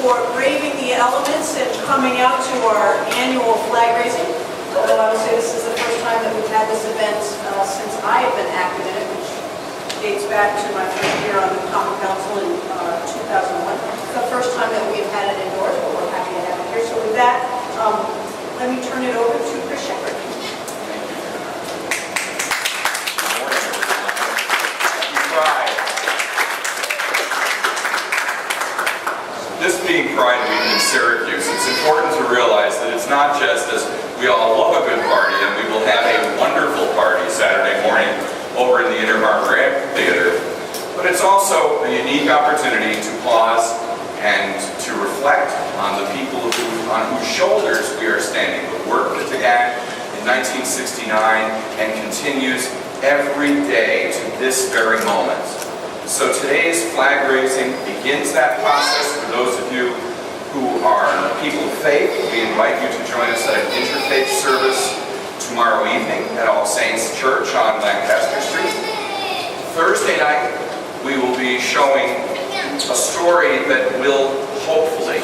for braving the elements and coming out to our annual flag raising. Although I would say this is the first time that we've had this event since I have been active in it, which dates back to my first year on the Common Council in 2001. It's the first time that we've had it indoors, but we're happy to have it here. So with that, let me turn it over to Chris Shepherd. This being Pride Week in Syracuse, it's important to realize that it's not just as we all love a good party, and we will have a wonderful party Saturday morning over in the Inner Harbor Amphitheater, but it's also a unique opportunity to pause and to reflect on the people on whose shoulders we are standing. The work that began in 1969 and continues every day to this very moment. So today's flag raising begins that process. For those of you who are people of faith, we invite you to join us at an interfaith service tomorrow evening at All Saints Church on Lancaster Street. Thursday night, we will be showing a story that will hopefully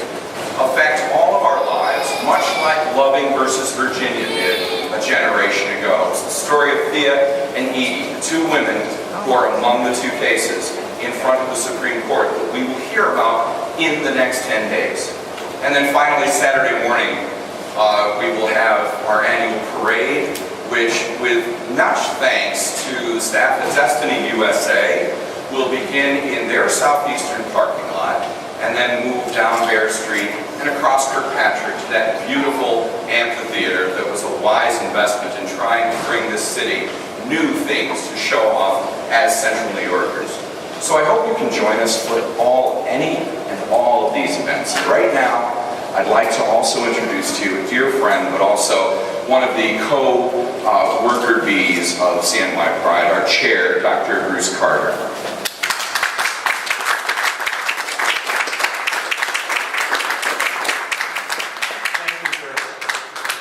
affect all of our lives, much like Loving versus Virginia did a generation ago. It's the story of Thea and Edie, the two women who are among the two cases in front of the Supreme Court that we will hear about in the next 10 days. And then finally, Saturday morning, we will have our annual parade, which, with much thanks to the staff at Destiny USA, will begin in their southeastern parking lot and then move down Bear Street and across Kirkpatrick to that beautiful amphitheater that was a wise investment in trying to bring this city new things to show off as Central New Yorkers. So I hope you can join us for any and all of these events. Right now, I'd like to also introduce to you a dear friend, but also one of the co-worker bees of CNY Pride, our chair, Dr. Bruce Carter.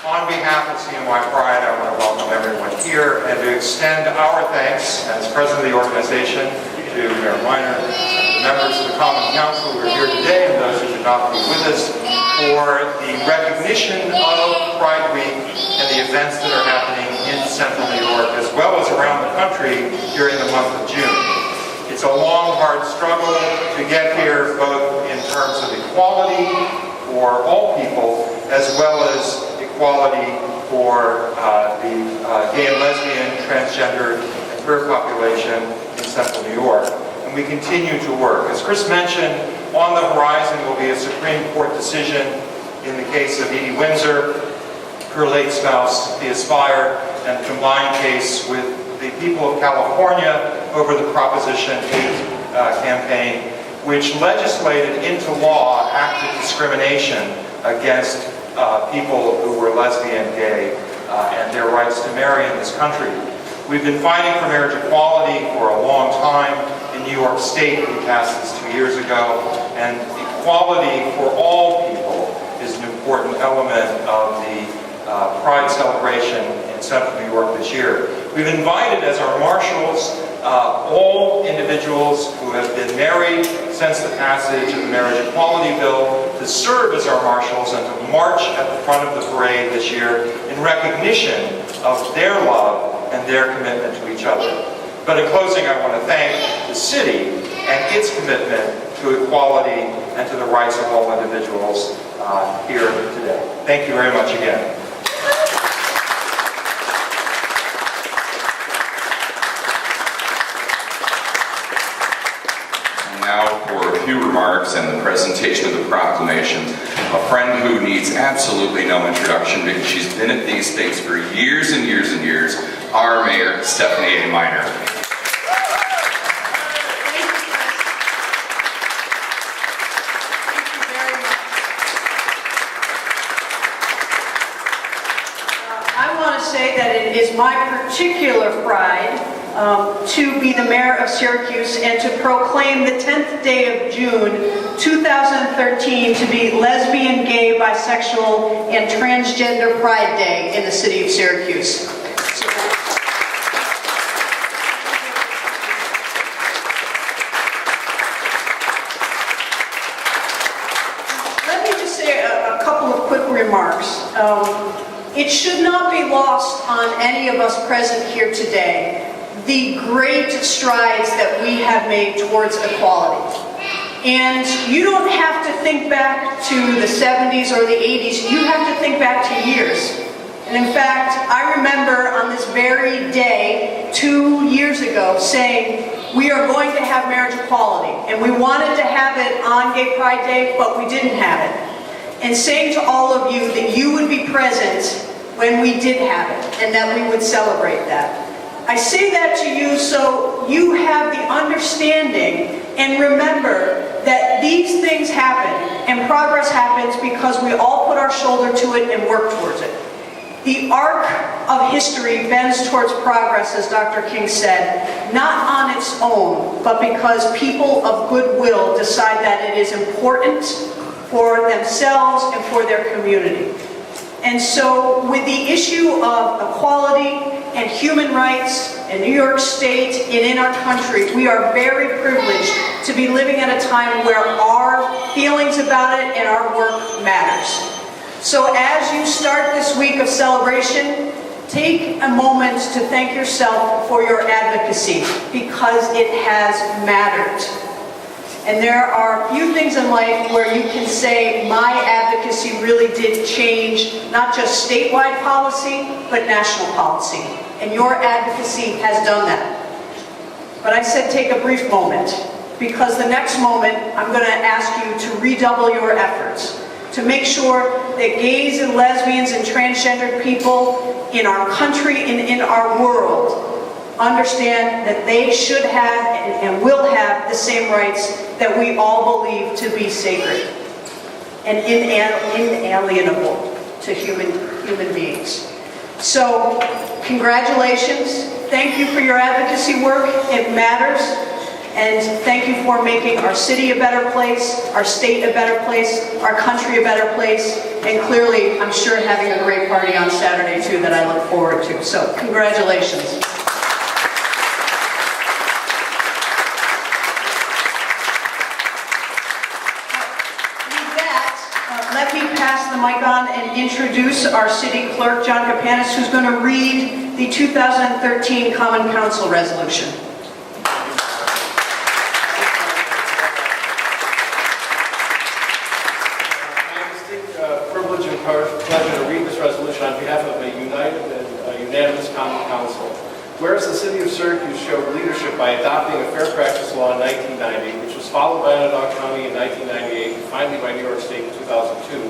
On behalf of CNY Pride, I want to welcome everyone here and to extend our thanks as president of the organization to Mayor Weiner, the members of the Common Council who are here today, and those who should not be with us, for the recognition of Pride Week and the events that are happening in Central New York, as well as around the country during the month of June. It's a long, hard struggle to get here, both in terms of equality for all people, as well as equality for the gay and lesbian, transgender, and queer population in Central New York. And we continue to work. As Chris mentioned, on the horizon will be a Supreme Court decision in the case of Edie Windsor, her late spouse, Thea Spire, and a combined case with the people of California over the Proposition 8 campaign, which legislated into law acts of discrimination against people who were lesbian, gay, and their rights to marry in this country. We've been fighting for marriage equality for a long time. In New York State, we passed this 2 years ago, and equality for all people is an important element of the Pride celebration in Central New York this year. We've invited as our marshals all individuals who have been married since the passage of the Marriage Equality Bill to serve as our marshals and to march at the front of the parade this year in recognition of their love and their commitment to each other. But in closing, I want to thank the city and its commitment to equality and to the rights of all individuals here today. Thank you very much again. Now for a few remarks and the presentation of the proclamation. A friend who needs absolutely no introduction because she's been at these things for years and years and years, our Mayor, Stephanie A. Miner. I want to say that it is my particular pride to be the mayor of Syracuse and to proclaim the 10th day of June 2013 to be Lesbian, Gay, Bisexual, and Transgender Pride Day in the city of Syracuse. remarks. It should not be lost on any of us present here today the great strides that we have made towards equality. And you don't have to think back to the 70s or the 80s, you have to think back to years. And in fact, I remember on this very day, 2 years ago, saying, we are going to have marriage equality. And we wanted to have it on Gay Pride Day, but we didn't have it. And saying to all of you that you would be present when we did have it, and that we would celebrate that. I say that to you so you have the understanding and remember that these things happen and progress happens because we all put our shoulder to it and work towards it. The arc of history bends towards progress, as Dr. King said, not on its own, but because people of goodwill decide that it is important for themselves and for their community. And so with the issue of equality and human rights in New York State and in our country, we are very privileged to be living at a time where our feelings about it and our work matters. So as you start this week of celebration, take a moment to thank yourself for your advocacy, because it has mattered. And there are few things in life where you can say, my advocacy really did change not just statewide policy, but national policy. And your advocacy has done that. But I said take a brief moment, because the next moment I'm going to ask you to redouble your efforts to make sure that gays and lesbians and transgendered people in our country and in our world understand that they should have and will have the same rights that we all believe to be sacred and inalienable to human beings. So, congratulations. Thank you for your advocacy work. It matters. And thank you for making our city a better place, our state a better place, our country a better place, and clearly, I'm sure, having a great party on Saturday, too, that I look forward to. So, congratulations. Let me pass the mic on and introduce our city clerk, John Kapanis, who's going to read the 2013 Common Council resolution. My distinct privilege and pleasure to read this resolution on behalf of a united and unanimous Common Council. Whereas the city of Syracuse showed leadership by adopting a fair practice law in 1990, which was followed by Onondaga County in 1998, and finally by New York State in 2002,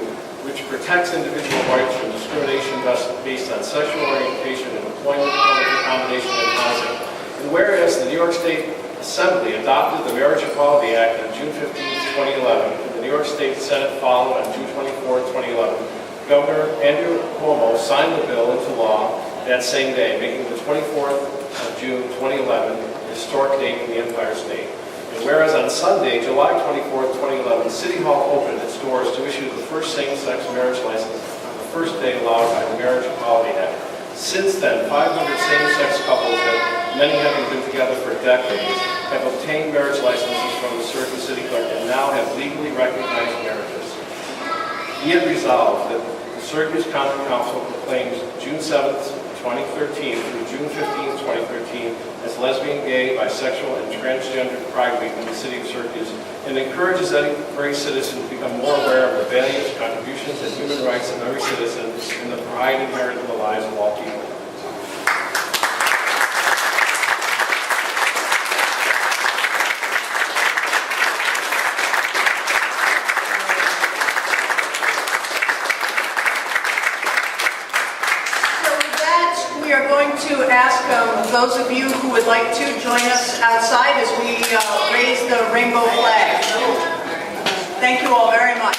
which protects individual rights from discrimination based on sexual orientation in employment, public accommodation, and housing. And whereas the New York State Assembly adopted the Marriage Equality Act on June 15, 2011, and the New York State Senate followed on June 24, 2011, Governor Andrew Cuomo signed the bill into law that same day, making the 24th of June 2011 a historic date in the Empire State. And whereas on Sunday, July 24th, 2011, City Hall opened its doors to issue the first same-sex marriage license on the first day allowed by the Marriage Equality Act. Since then, 500 same-sex couples, that many having been together for decades, have obtained marriage licenses from the Syracuse City Clerk and now have legally recognized marriages. Be it resolved that the Syracuse Common Council proclaims June 7th, 2013 through June 15, 2013 as Lesbian, Gay, Bisexual, and Transgender Pride Week in the city of Syracuse, and encourages every citizen to become more aware of the values, contributions, and human rights of every citizen and the pride inherent in the lives of all people. We are going to ask those of you who would like to join us outside as we raise the rainbow flag. Thank you all very much.